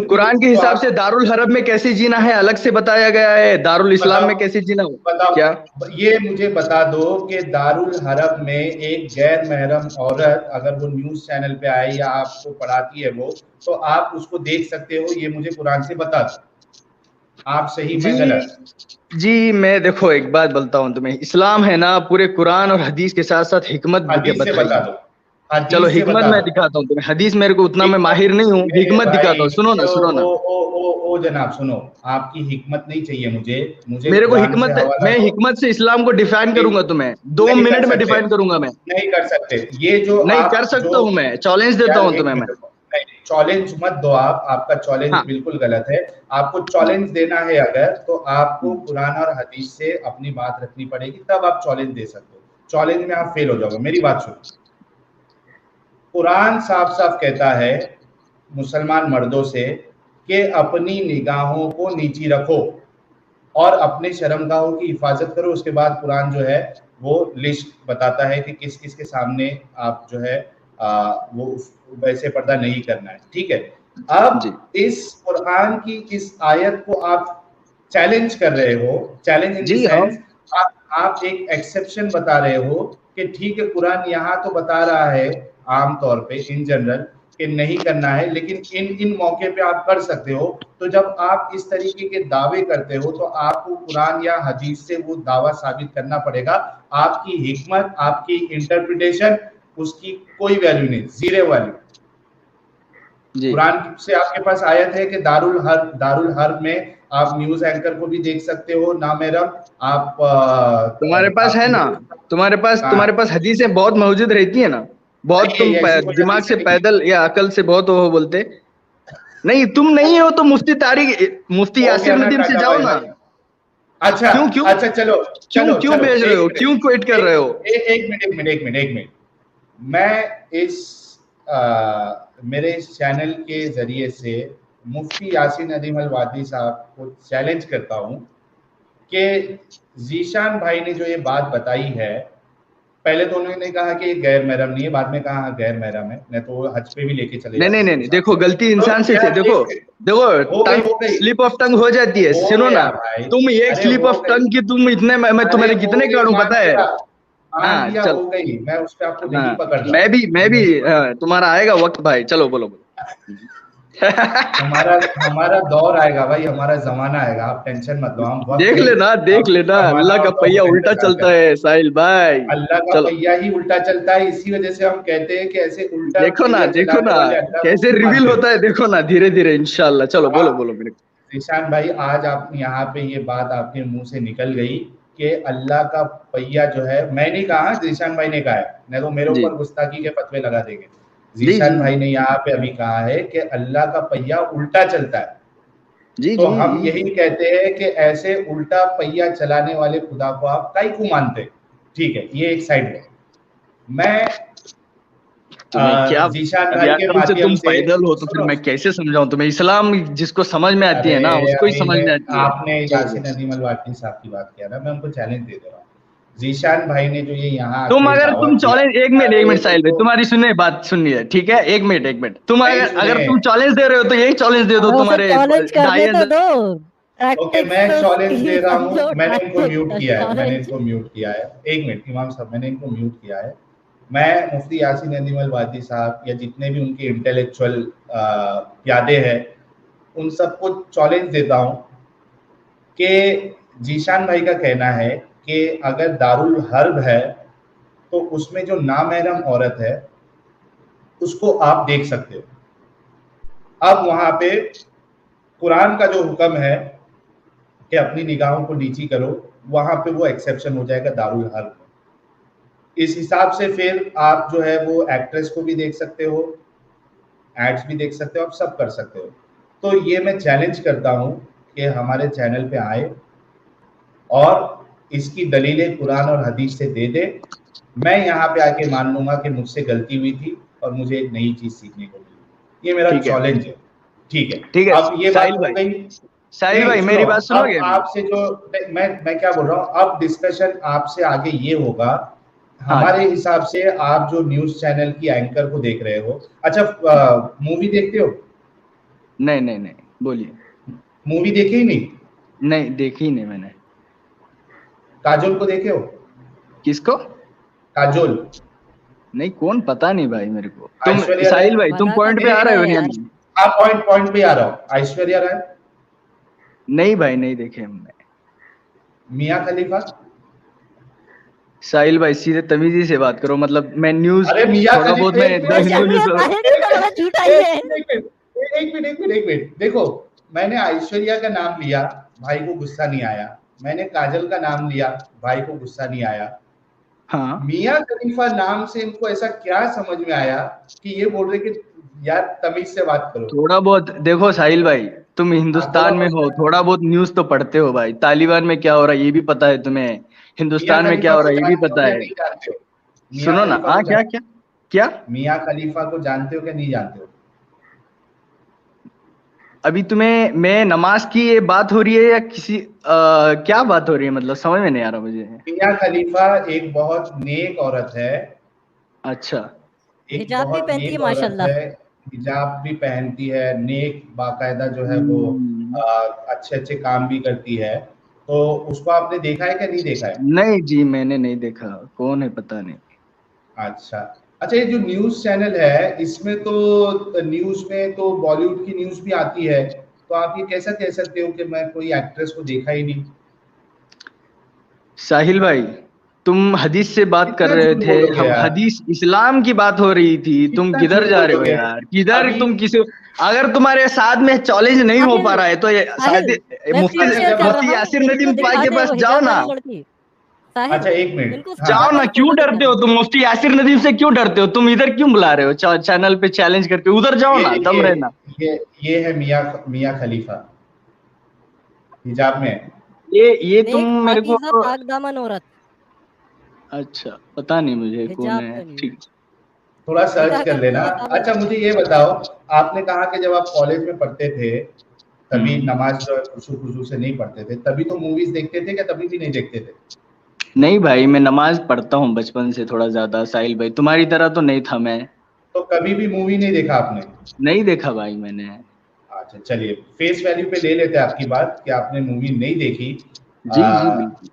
कुरान के हिसाब से दारुल हरब में कैसे जीना है अलग से बताया गया है, दारुल इस्लाम में कैसे जीना हो। बताओ क्या ये मुझे बता दो कि दारुल हरब में एक गैर महरम औरत अगर वो न्यूज चैनल पे आए या आपको पढ़ाती है वो, तो आप उसको देख सकते हो, ये मुझे कुरान से बता दो, आप सही मैं गलत। जी मैं देखो एक बात बोलता हूँ तुम्हें, इस्लाम है ना पूरे कुरान और हदीस के साथ साथ हिकमत भी हदीस से बता बताई। दो, चलो हदीस से हिकमत बता मैं दो। दिखाता हूँ तुम्हें, हदीस मेरे को उतना मैं माहिर नहीं हूँ, मेरे हिकमत दिखाता भाई हूँ, सुनो ना सुनो ना। ओ जनाब सुनो, आपकी हिकमत नहीं चाहिए मुझे मेरे को कुरान से हिकमत, हवाला मैं दो। हिकमत से इस्लाम को डिफाइन करूंगा तुम्हें, 2 नहीं कर मिनट में सकते, डिफाइन करूंगा मैं। नहीं कर सकते। ये जो नहीं कर आप जो सकता हूँ मैं, चैलेंज देता यार हूँ एक तुम्हें मैं। मिनट रुको, नहीं चैलेंज मत दो आप, आपका चैलेंज हाँ बिल्कुल गलत है। आपको चैलेंज देना है अगर, तो आपको कुरान और हदीस से अपनी बात रखनी पड़ेगी, तब आप चैलेंज दे सकते हो। चैलेंज में आप फेल हो जाओगे। मेरी बात सुनो, कुरान साफ साफ कहता है मुसलमान मर्दों से कि अपनी निगाहों को नीची रखो और अपने शर्मगाहों की हिफाजत करो। उसके बाद कुरान जो है वो लिस्ट बताता है कि किस किस के सामने आप जो है वो वैसे पर्दा नहीं करना है, ठीक है। जी अब इस कुरान की इस आयत को आप चैलेंज कर रहे हो, चैलेंज इन द जी हाँ सेंस आप एक एक्सेप्शन बता रहे हो कि ठीक है कुरान यहाँ तो बता रहा है आमतौर पे इन जनरल कि नहीं करना है, लेकिन इन इन मौके पे आप कर सकते हो। तो जब आप इस तरीके के दावे करते हो तो आपको कुरान या हदीस से वो दावा साबित करना पड़ेगा। आपकी हिकमत, आपकी इंटरप्रिटेशन, उसकी कोई वैल्यू नहीं, जीरो वैल्यू। जी कुरान से आपके पास आयत है कि दारुल हर्ब में आप न्यूज एंकर को भी देख सकते हो नामहरम। आप तुम्हारे पास है आपकी ना, जो तुम्हारे पास हदीसें बहुत मौजूद रहती है ना, बहुत नहीं तुम है, ऐसी कोई दिमाग हदीस से नहीं है। पैदल या अकल से बहुत वो बोलते। नहीं तुम नहीं हो तो मुफ्ती हो गया यासिर ना नदीम से टाटा जाओ भाई ना। भाई। अच्छा क्यों क्यों अच्छा, चलो क्यों चलो क्यों चलो भेज रहे एक हो, मिनट, क्यों क्विट कर रहे हो। एक मिनट। मैं इस मेरे इस चैनल के जरिए से मुफ्ती यासीन नदीम अल वादी साहब को चैलेंज करता हूं कि जीशान भाई ने जो ये बात बताई है, पहले तो उन्होंने कहा कि ये गैर महरम नहीं है, बाद में कहा हाँ गैर महरम है, नहीं तो वो हज पे भी लेके चले नहीं नहीं जाते नहीं मेरे नहीं, हिसाब देखो से। गलती तो इंसान से यार देखो, एक मिनट, देखो हो गई टंग हो गई, स्लिप ऑफ टंग हो जाती है, हो सुनो गया ना। भाई, तुम एक अरे स्लिप हो ऑफ गई, टंग की तुम इतने मैं अरे तुम्हारे हो कितने गई, काटू मान पता है। लिया, मान हाँ लिया, चल, हो गई, मैं उस पर आपको नहीं हाँ पकड़ रहा हूँ। मैं भी तुम्हारा आएगा वक्त भाई, चलो बोलो बोलो। हमारा हमारा दौर आएगा भाई, हमारा जमाना आएगा, आप टेंशन मत लो, हम वक्त नहीं, देख हम लेना जमाना अल्लाह का और दौर पहिया का उल्टा इंतजार चलता करें। है साहिल भाई। अल्लाह का चलो पहिया ही उल्टा चलता है, इसी वजह से हम कहते हैं कि ऐसे उल्टा पहिया देखो चलाने ना वाले अल्लाह को कैसे क्यों रिवील मानते हो। होता है, देखो ना धीरे धीरे इंशाल्लाह। चलो बोलो हाँ, बोलो मेरे को। निशान भाई आज आप यहाँ पे ये बात आपके मुंह से निकल गई कि अल्लाह का पहिया जो है, मैं नहीं कहा, जीशान भाई ने कहा है, नहीं तो मेरे जी ऊपर गुस्ताखी के फतवे लगा देंगे। जी जी जीशान भाई ने यहाँ पे अभी कहा है कि अल्लाह का पहिया उल्टा चलता है। जी तो जी हम जी यही कहते हैं कि ऐसे उल्टा पहिया चलाने वाले खुदा को आप काई को मानते हैं? ठीक है, ये एक साइड में। मैं तुम्हें क्या, जीशान अब भाई यार के कल से माध्यम तुम से पैदल हो तो फिर सुनो, मैं कैसे समझाऊं तुम्हें, इस्लाम जिसको समझ में आती अरे है ना उसको ही अभी समझ मैं, में आती है। आपने चलो यासीन बोलो। नदीम अल वाकई साहब की बात किया ना, मैं उनको चैलेंज दे दे रहा हूँ। जीशान भाई ने जो ये यहाँ तुम आके अगर दावा तुम किया, चैलेंज, एक अरे मिनट साहिल भाई देखो, तुम्हारी सुनिए बात सुनिए, ठीक है एक मिनट तुम नहीं अगर सुने, तुम चैलेंज दे रहे हो तो यही चैलेंज दे दो हमें उसे तुम्हारे चैलेंज करने तो 2,500। दो। ओके टैक्टिक्स मैं तो चैलेंज उसकी दे रहा हूँ, समझो, मैंने इनको म्यूट टैक्टिक्स किया है, चैलेंज। एक मिनट इमाम साहब, मैंने इनको म्यूट किया है। मैं मुफ्ती यासीन नदीम अल वादी साहब या जितने भी उनके इंटेलेक्चुअल प्यादे हैं उन सबको चैलेंज देता हूँ कि जीशान भाई का कहना है कि अगर दारुल हर्ब है तो उसमें जो नामहरम औरत है उसको आप देख सकते हो। अब वहां पे कुरान का जो हुक्म है कि अपनी निगाहों को नीची करो, वहां पे वो एक्सेप्शन हो जाएगा दारुल हर्ब। इस हिसाब से फिर आप जो है वो एक्ट्रेस को भी देख सकते हो, एड्स भी देख सकते हो, आप सब कर सकते हो। तो ये मैं चैलेंज करता हूँ कि हमारे चैनल पे आए और इसकी दलीलें कुरान और हदीस से दे दे। मैं यहाँ पे आके मान लूंगा कि मुझसे गलती हुई थी और मुझे एक नई चीज सीखने को मिली। ये मेरा ठीक है चैलेंज है, ठीक है। ठीक है अब ये बात साहिल हो भाई, गई। साहिल नहीं भाई सुनो, मेरी बात अब सुनोगे। आपसे जो मैं क्या बोल रहा हूँ, अब डिस्कशन आपसे आगे ये होगा हमारे हिसाब से आप जो न्यूज चैनल की एंकर को देख रहे हो, अच्छा मूवी देखते हो? नहीं नहीं नहीं, बोलिए। मूवी देखी ही नहीं? नहीं देखी नहीं मैंने। काजोल को देखे हो? किसको? काजोल। नहीं, कौन, पता नहीं भाई मेरे को। तुम ऐश्वर्या राय। साहिल भाई, तुम मजाक पॉइंट पे कर आ रहे हो रहा है या यार। नहीं? हाँ, पॉइंट पे आ रहा हूँ। ऐश्वर्या राय। नहीं भाई, नहीं देखे हमने। मियां खलीफा। साहिल भाई सीधे तमीजी से बात करो, मतलब मैं न्यूज अरे मियां थोड़ा बहुत खलीफा, मैं एक द मिनट, हिंदू न्यूज साहिल ने तो बड़ा झूठा ही है। एक मिनट, देखो, मैंने ऐश्वर्या का नाम लिया, भाई को गुस्सा नहीं आया। मैंने काजल का नाम लिया, भाई को गुस्सा नहीं आया। हाँ, मियां खलीफा नाम से इनको ऐसा क्या समझ में आया कि ये बोल रहे कि यार तमीज से बात करो। थोड़ा बहुत देखो साहिल भाई, तुम हाँ, थोड़ा हिंदुस्तान में हो, बहुत। थोड़ा बहुत न्यूज तो पढ़ते हो भाई। तालिबान में क्या हो रहा है ये भी पता है तुम्हें, मियां हिंदुस्तान में क्या खलीफा हो को रहा है ये भी जानते हो पता या है। नहीं जानते हो? मियां सुनो ना, खलीफा हाँ, को क्या क्या क्या? मियां खलीफा को जानते हो क्या नहीं जानते हो? अभी तुम्हें मैं नमाज की ये बात हो रही है या किसी क्या बात हो रही है, मतलब समझ में नहीं आ रहा मुझे। मियां खलीफा एक बहुत नेक औरत है, अच्छा। एक हिजाब भी बहुत पहनती है नेक औरत माशाल्लाह। है। हिजाब भी पहनती है, नेक बाकायदा जो है वो हम्म, अच्छे अच्छे काम भी करती है। तो उसको आपने देखा है क्या नहीं देखा है? नहीं जी, मैंने नहीं देखा, कौन है पता नहीं। अच्छा। अच्छा, ये जो न्यूज़ चैनल है इसमें तो न्यूज़ में तो बॉलीवुड की न्यूज़ भी आती है, तो आप ये कैसा कह सकते हो कि मैं कोई एक्ट्रेस को देखा ही नहीं? साहिल भाई, तुम हदीस से बात कर कितना रहे झूठ थे, बोलोगे हम यार? हदीस इस्लाम की बात हो रही थी, तुम कितना किधर झूठ जा रहे हो बोलोगे? यार, किधर अभी तुम किसी, अगर तुम्हारे साथ में चैलेंज नहीं हो पा साहिल, रहा है तो ये साहिल, शायद मैं मुफ्ती स्क्रीन अच्छा शेयर जब कर आप मुफ्ती रहा हूँ, यासिर इनको नदीम भाई दिखा के दे पास वो जाओ हिजाब ना। वाली लड़की। साहिल, अच्छा एक इनको मिनट, हाँ जाओ हिजाब ना, वाली क्यों फोटो दिखा डरते हो दे। तुम? मुफ्ती यासिर नदीम से क्यों डरते हो तुम? इधर क्यों बुला रहे हो चैनल पे चैलेंज करके? उधर जाओ ये ना, दम देखिए, रहना। ये ये है मियां मियां खलीफा, हिजाब में है। ये तुम नेक मेरे को, पाकीज़ा पाक दामन औरत, अच्छा पता नहीं मुझे कौन हिजाब है, पहनी है। ठीक। थोड़ा सर्च निकाह कर करती लेना। है साबित अच्छा है। मुझे ये बताओ, आपने कहा कि जब आप कॉलेज में पढ़ते थे तभी हम्म। नमाज जो है खुशू खुशू से नहीं पढ़ते थे, तभी तो मूवीज देखते थे क्या तभी भी नहीं देखते थे? नहीं भाई, मैं नमाज पढ़ता हूँ बचपन से थोड़ा ज्यादा साहिल भाई, तुम्हारी तरह तो नहीं था मैं। तो कभी भी मूवी नहीं देखा आपने? नहीं देखा भाई मैंने। अच्छा चलिए, फेस वैल्यू पे ले लेते हैं आपकी बात कि आपने मूवी नहीं देखी। जी जी आ, बिल्कुल।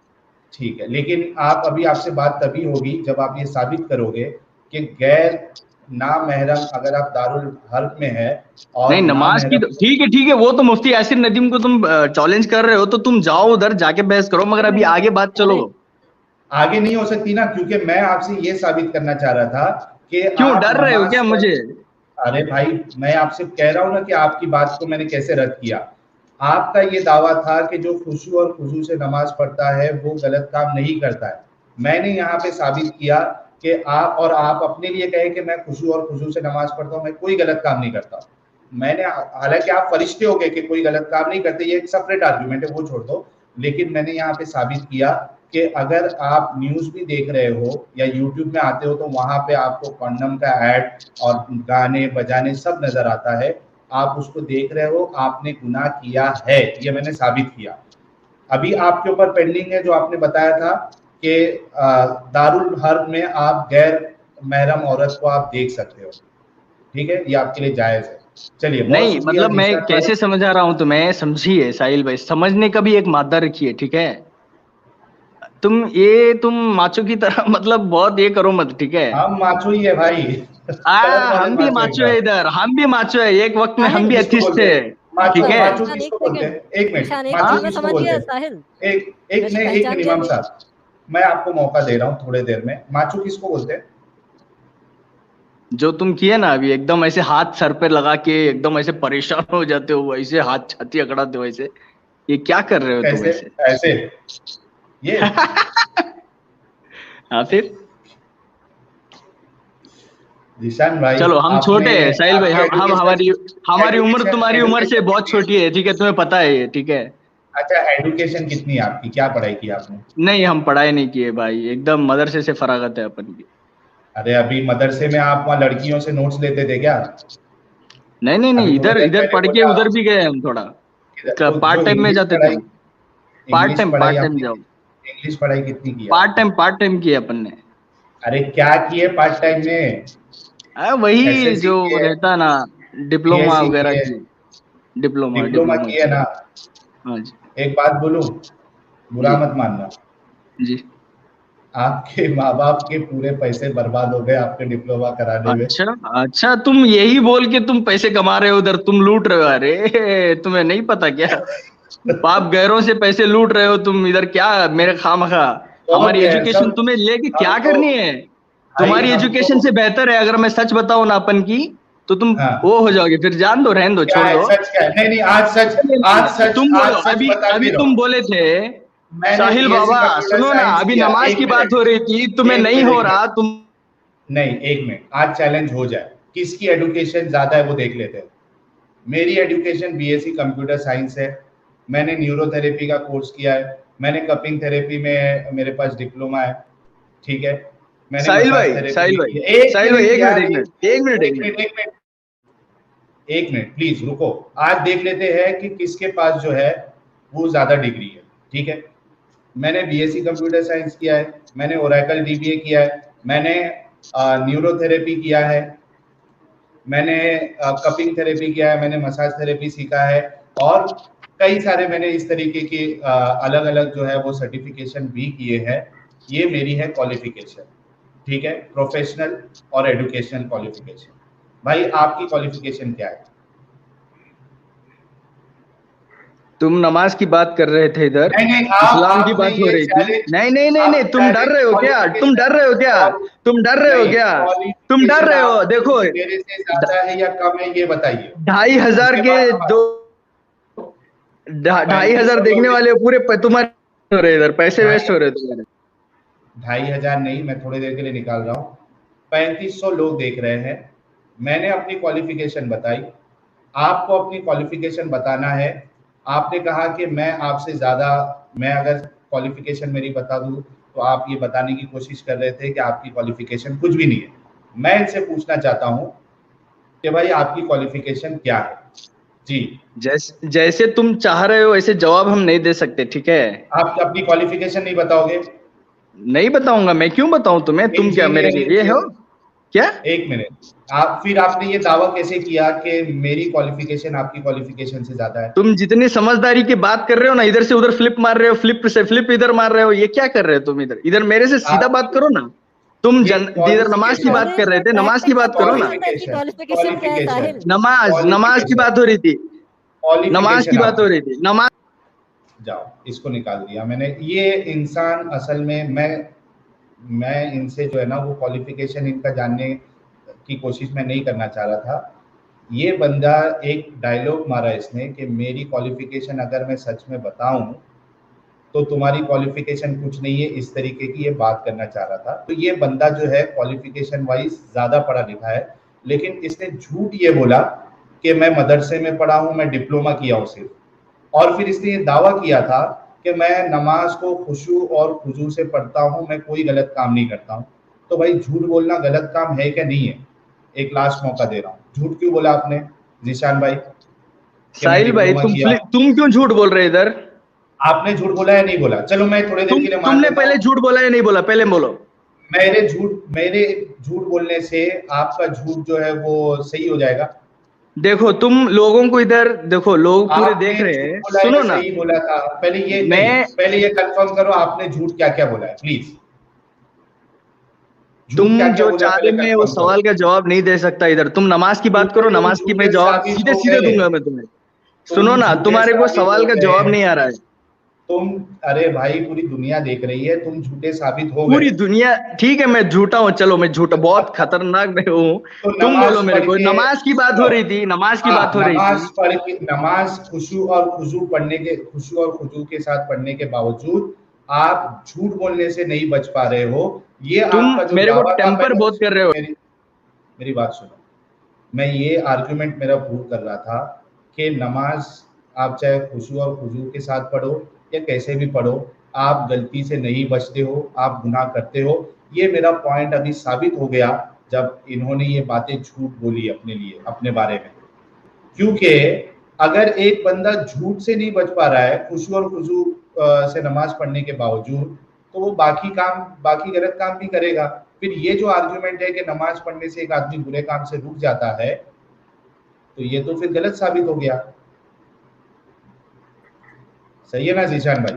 ठीक है, लेकिन आप अभी आपसे बात तभी होगी जब आप ये साबित करोगे कि गैर नामहरम, अगर आप दारुल हर्ब में है नहीं, और नमाज की नामहरम। तो ठीक है, ठीक है, वो तो मुफ्ती यासिर नदीम को तुम चैलेंज कर रहे हो तो तुम जाओ उधर जाके बहस करो, मगर अभी नहीं, आगे बात चलो। अरे आगे नहीं हो सकती ना, क्योंकि मैं आपसे ये साबित करना चाह रहा था कि क्यों आप डर रहे हो नमाज क्या पढ़। मुझे? अरे भाई, मैं आपसे कह रहा हूं ना कि आपकी बात को मैंने कैसे रद्द किया। आपका ये दावा था कि जो खुशू और खुशू से नमाज पढ़ता है वो गलत काम नहीं करता है। मैंने यहाँ पे साबित किया कि आप अपने लिए कहे कि मैं खुशू और खुशू से नमाज पढ़ता हूँ, मैं कोई गलत काम नहीं करता। मैंने, हालांकि आप फरिश्ते हो गए कि कोई गलत काम नहीं करते, ये एक सेपरेट आर्गुमेंट है, वो छोड़ दो। लेकिन मैंने यहाँ पे साबित किया कि अगर आप न्यूज़ भी देख रहे हो या यूट्यूब में आते हो तो वहां पे आपको कंडम का ऐड और गाने बजाने सब नजर आता है, आप उसको देख रहे हो, आपने गुनाह किया है, ये मैंने साबित किया। अभी आपके ऊपर पेंडिंग है जो आपने बताया था कि दारुल हर्ब में आप गैर महरम औरत को आप देख सकते हो, ठीक है, ये आपके लिए जायज है। चलिए, बहुत नहीं शुक्रिया मतलब मैं जीशान भाई। कैसे समझा रहा हूं तुम्हें, समझिए साहिल भाई, समझने का भी एक मादा रखिए, ठीक है? तुम माचो की तरह मतलब बहुत ये करो मत, ठीक है? हम माचो ही है भाई, गलत वाले हम भी माचो माचो है एकदम। इधर, हम भी माचो है, एक वक्त में हम साहिल, भी किसको एथिस्ट बोलते थे, हैं माचो? ठीक है? माचो ईशान एक किसको बोलते सेकंड, हैं? एक मिनट, ईशान एक माचो चीज मैं किसको समझ बोलते गया हैं? साहिल। एक नहीं, एक पहचान मिनट गया इमाम साहब, मैं आपको मौका दे रहा हूँ थोड़ी देर में। माचो किसको बोलते हैं? जो तुम किए ना अभी, एकदम ऐसे हाथ सर पे लगा के एकदम ऐसे परेशान हो जाते हो, ऐसे हाथ छाती अकड़ाते हो ऐसे, ये क्या कर रहे हो तुम कैसे? ऐसे? ऐसे? ये हाँ फिर? जीशान भाई, चलो हम आपने छोटे हैं साहिल भाई, आपके हम हमारी हमारी उम्र एजुकेशन तुम्हारी उम्र से एजुकेशन बहुत कितनी है? छोटी है, ठीक है? तुम्हें पता है ये, ठीक है? अच्छा, एजुकेशन कितनी है आपकी, क्या पढ़ाई की आपने? नहीं, हम पढ़ाई नहीं किए भाई, एकदम मदरसे से फरागत है अपन की। अरे अभी मदरसे में आप वहाँ लड़कियों से नोट्स लेते थे क्या? नहीं नहीं अभी नहीं, थोड़ी इधर देर इधर पहले पढ़ के बोले उधर आप। भी गए हम थोड़ा, तो जो पार्ट टाइम में इंग्लिश जाते थे पढ़ाई, हम। पार्ट टाइम पढ़ाई पार्ट टाइम आपने, जाओ। इंग्लिश पढ़ाई कितनी की पार्ट आपने? टाइम पार्ट टाइम किए अपन ने। अरे क्या किए पार्ट टाइम में? वही एसएससी जो किए, रहता ना, डिप्लोमा बीएससी वगैरह किए, की। डिप्लोमा डिप्लोमा डिप्लोमा किए की। ना। हाँ जी। एक बात बोलूं, बुरा जी मत मानना, जी। आपके माँ बाप के पूरे पैसे बर्बाद हो गए आपके डिप्लोमा कराने में। अच्छा अच्छा, तुम यही बोल के तुम पैसे कमा रहे हो उधर, तुम लूट रहे हो। अरे तुम्हें नहीं पता क्या? बाप गैरों से पैसे लूट रहे हो तुम इधर, क्या मेरे खामखा? तो हमारी क्या एजुकेशन सब, तुम्हें लेके हम क्या तो करनी है? भाई तुम्हारी हम एजुकेशन तो, से बेहतर है, अगर मैं सच बताऊं ना अपन की, तो तुम हाँ वो हो जाओगे। फिर जान दो, रहने दो, क्या छोड़ है दो। सच, क्या है? नहीं नहीं, आज सच, नहीं, नहीं, आज नहीं, सच, तुम बोलो। आज सच अभी बता अभी दे रहा तुम हूँ। बोले थे मैंने साहिल बीएससी बाबा, कंप्यूटर सुनो ना, साइंस अभी किया, नमाज एक की बात हो मिनट, रही थी, तुम्हें एक नहीं हो मिनट, रहा तुम। नहीं एक मिनट, आज चैलेंज हो जाए, किसकी एडुकेशन ज्यादा है वो देख लेते हैं। मेरी एजुकेशन बीएससी कंप्यूटर साइंस है, मैंने न्यूरोथेरेपी का कोर्स किया है, मैंने कपिंग थेरेपी में मेरे पास डिप्लोमा है, ठीक है, मैंने साहिल मसाज भाई, थेरेपी साहिल भी भाई, की है। एक साहिल भाई, मिनट एक मिनट, यार, एक एक मिनट, एक मिनट, एक एक मिनट। मिनट, एक मिनट, एक मिनट प्लीज रुको। आज देख लेते हैं कि किसके पास जो है वो ज्यादा डिग्री है, ठीक है। मैंने बीएससी कंप्यूटर साइंस किया है, मैंने ओरेकल डीबीए किया है, मैंने न्यूरोथेरेपी किया है, मैंने कपिंग थेरेपी किया है, मैंने मसाज थेरेपी सीखा है, और कई सारे मैंने इस तरीके के अलग अलग जो है वो सर्टिफिकेशन भी किए हैं। ये मेरी है क्वालिफिकेशन, ठीक है, प्रोफेशनल और एजुकेशनल क्वालिफिकेशन। भाई आपकी क्वालिफिकेशन क्या है? तुम नमाज की बात कर रहे थे इधर, नहीं नहीं, इस्लाम की आपने बात हो ये रही थी। चैलेंज, नहीं नहीं नहीं नहीं, आप तुम डर चैलेंज रहे हो क्या? तुम डर रहे हो क्या? क्वालिफिकेशन, तुम डर रहे हो नहीं क्या? तुम डर क्वालिफिकेशन रहे हो, आपकी देखो। मेरे से ज्यादा है या कम है ये बताइए, 2,500 उसके के बाद दो, हमारा 2,500 लोग देखने वाले पूरे तुम्हारे हो रहे इधर, पैसे वेस्ट ढाई हो रहे तुम्हारे। 2,500 नहीं, मैं थोड़ी देर के लिए निकाल रहा हूँ, 3,500 लोग देख रहे हैं। मैंने अपनी क्वालिफिकेशन बताई, आपको अपनी क्वालिफिकेशन बताना है। आपने कहा कि मैं आपसे ज्यादा, मैं अगर क्वालिफिकेशन मेरी बता दूं तो आप ये बताने की कोशिश कर रहे थे कि आपकी क्वालिफिकेशन कुछ भी नहीं है। मैं इनसे पूछना चाहता हूं कि भाई आपकी क्वालिफिकेशन क्या है? जी, जैसे जैसे तुम चाह रहे हो ऐसे जवाब हम नहीं दे सकते, ठीक है? आप अपनी क्वालिफिकेशन नहीं बताओगे? नहीं बताऊंगा, मैं क्यों बताऊं तुम्हें? तुम क्या मेरे इंजीनियरिंग ये किए, हो क्या? एक मिनट, आप फिर आपने ये दावा कैसे किया कि मेरी क्वालिफिकेशन आपकी क्वालिफिकेशन से ज्यादा है? तुम जितनी समझदारी की बात कर रहे हो ना, इधर से उधर फ्लिप मार रहे हो, फ्लिप से फ्लिप इधर मार रहे हो, ये क्या कर रहे हो तुम? इधर इधर मेरे से सीधा बात आपकी करो ना। तुम ये इधर नमाज की क्वालिफिकेशन, बात अरे कर रहे इसमें थे, ट्रैक नमाज पे की क्या बात करो पता ना। चलता है इसकी क्वालिफिकेशन, क्वालिफिकेशन क्या है, क्वालिफिकेशन, साहिल? नमाज नमाज की क्वालिफिकेशन, बात हो रही थी। नमाज की क्वालिफिकेशन बात हो आपकी, रही थी, नमाज। जाओ इसको निकाल दिया मैंने। ये इंसान असल में, मैं इनसे जो है ना वो क्वालिफिकेशन इनका जानने की कोशिश मैं नहीं करना चाह रहा था। ये बंदा एक डायलॉग मारा इसने कि मेरी क्वालिफिकेशन अगर मैं सच में बताऊं तो तुम्हारी क्वालिफिकेशन कुछ नहीं है, इस तरीके की ये बात करना चाह रहा था। तो ये बंदा जो है क्वालिफिकेशन वाइज ज़्यादा पढ़ा लिखा है, लेकिन इसने झूठ ये बोला कि मैं मदरसे में पढ़ा हूँ, मैं डिप्लोमा किया हूँ सिर्फ। और फिर इसने ये दावा किया था कि मैं नमाज को खुशू और खुजू से पढ़ता हूँ, मैं कोई गलत काम नहीं करता हूँ। तो भाई झूठ बोलना गलत काम है क्या नहीं है? एक लास्ट मौका दे रहा हूँ, झूठ क्यों बोला आपने जीशान भाई कि मैं साहिल भाई, डिप्लोमा किया हूँ? तुम क्यों झूठ बोल रहे इधर? आपने झूठ बोला या नहीं बोला? चलो मैं थोड़ी देर के लिए मान तुमने लेता पहले हूँ। झूठ बोला या नहीं बोला, पहले बोलो। मेरे झूठ बोलने से आपका झूठ जो है वो सही हो जाएगा? देखो तुम लोगों को इधर देखो, लोग पूरे देख आपने रहे झूठ हैं, बोला है या सुनो ना। सही बोला था? पहले ये नहीं, मैं पहले ये कंफर्म करो आपने झूठ क्या क्या बोला है प्लीज। झूठ क्या तुम क्या जो बोला है चाहते, पहले मैं वो कंफर्म करो। सवाल का जवाब नहीं दे सकता इधर। तुम नमाज की बात करो, क्योंकि तुम नमाज की मैं झूठे जवाब साबित सीधे हो सीधे गए, दूंगा मैं तुम्हें। सुनो तुम ना, झूठे तुम्हारे को साबित सवाल हो का गए, जवाब नहीं आ रहा है। तुम, अरे भाई पूरी दुनिया देख रही है, तुम झूठे साबित हो पूरी गए। दुनिया, ठीक है मैं झूठा हूँ, चलो मैं झूठा, बहुत खतरनाक मैं हूँ। तो तुम नमाज बोलो मेरे पढ़ को, के, नमाज की बात हो सुनो, रही थी, नमाज की हाँ बात हो रही नमाज थी। पढ़ के, नमाज खुशू और खुजू पढ़ने के, खुशू और खुजू के साथ पढ़ने के बावजूद आप झूठ बोलने से नहीं बच पा रहे हो। ये तुम आपका जो मेरे को दावा था, टेम्पर पहले बहुत कर रहे हो। मेरी मेरी बात सुनो। मैं ये आर्गुमेंट मेरा प्रूव कर रहा था कि नमाज आप चाहे खुशू और खुजू के साथ पढ़ो या कैसे भी पढ़ो, आप गलती से नहीं बचते हो, आप गुनाह करते हो। ये मेरा पॉइंट अभी साबित हो गया जब इन्होंने ये बातें झूठ बोली अपने लिए, अपने बारे में। क्योंकि अगर एक बंदा झूठ से नहीं बच पा रहा है खुशू और खुजू से नमाज पढ़ने के बावजूद, तो वो बाकी काम, बाकी गलत काम भी करेगा। फिर ये जो आर्ग्यूमेंट है कि नमाज पढ़ने से एक आदमी बुरे काम से रुक जाता है, तो ये तो फिर गलत साबित हो गया। सही है ना जीशान भाई?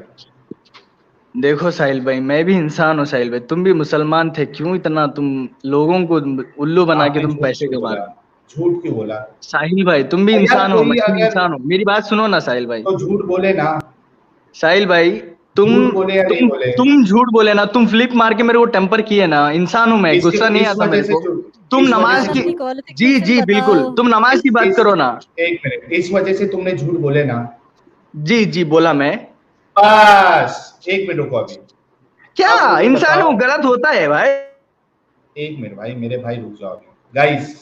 देखो साहिल भाई, मैं भी इंसान हूँ साहिल भाई, तुम भी मुसलमान थे, क्यों इतना तुम लोगों को उल्लू बना के आपने तुम झूठ पैसे क्यों कमा बोला? रहे हो? झूठ क्यों बोला? साहिल भाई तुम भी यार इंसान हो, कोई मैं भी अगर इंसान हूँ, मेरी बात सुनो ना साहिल भाई। तो झूठ बोले ना, साहिल भाई तुम झूठ बोले या नहीं तुम बोले? तुम झूठ बोले ना, तुम फ्लिप मार के मेरे को टेम्पर किए ना, इंसान हूं मैं, इसके गुस्सा नहीं इस आता वजह मेरे से को। झूठ, तुम इस वजह नमाज से की, अपनी झूठ, जी क्वालिफिकेशन जी बिल्कुल, बताओ। तुम नमाज की बात करो ना। एक मिनट, इस वजह से तुमने झूठ बोले ना? जी जी बोला मैं। बस एक मिनट रुको अभी। क्या आप मुझे इंसान बताओ, हूँ, गलत होता है भाई। एक मिनट भाई, मेरे भाई रुक जाओ गाइस।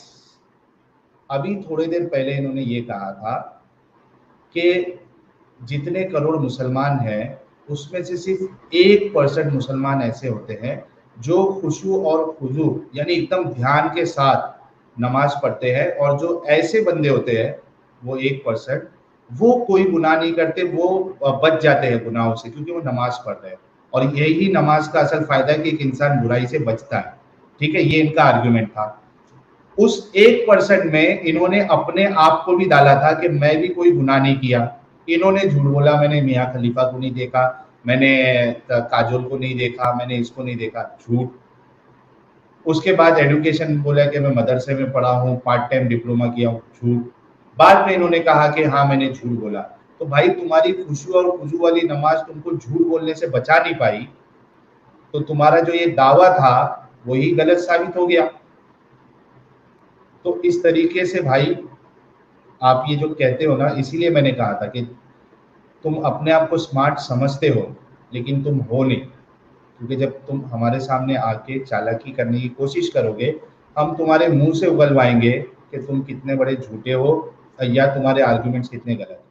अभी थोड़ी देर पहले इन्होंने ये कहा था कि जितने करोड़ मुसलमान हैं उसमें से सिर्फ 1% मुसलमान ऐसे होते हैं जो खुशू और खुजू यानी एकदम ध्यान के साथ नमाज पढ़ते हैं, और जो ऐसे बंदे होते हैं वो 1%, वो कोई गुनाह नहीं करते, वो बच जाते हैं गुनाहों से क्योंकि वो नमाज पढ़ रहे हैं। और यही नमाज का असल फायदा है कि एक इंसान बुराई से बचता है। ठीक है, ये इनका आर्ग्यूमेंट था। उस 1% में इन्होंने अपने आप को भी डाला था कि मैं भी कोई गुनाह नहीं किया। इन्होंने झूठ बोला, मैंने मियाँ खलीफा को नहीं देखा, मैंने काजोल को नहीं देखा, मैंने इसको नहीं देखा, झूठ। उसके बाद एजुकेशन बोला कि मैं मदरसे में पढ़ा हूँ, पार्ट टाइम डिप्लोमा किया हूँ, झूठ। बाद में इन्होंने कहा कि हाँ मैंने झूठ बोला। तो भाई तुम्हारी खुशू और खुजू वाली नमाज तुमको झूठ बोलने से बचा नहीं पाई, तो तुम्हारा जो ये दावा था वही गलत साबित हो गया। तो इस तरीके से भाई आप ये जो कहते हो ना, इसीलिए मैंने कहा था कि तुम अपने आप को स्मार्ट समझते हो लेकिन तुम हो नहीं, क्योंकि जब तुम हमारे सामने आके चालाकी करने की कोशिश करोगे, हम तुम्हारे मुंह से उगलवाएंगे कि तुम कितने बड़े झूठे हो या तुम्हारे आर्ग्यूमेंट्स कितने गलत।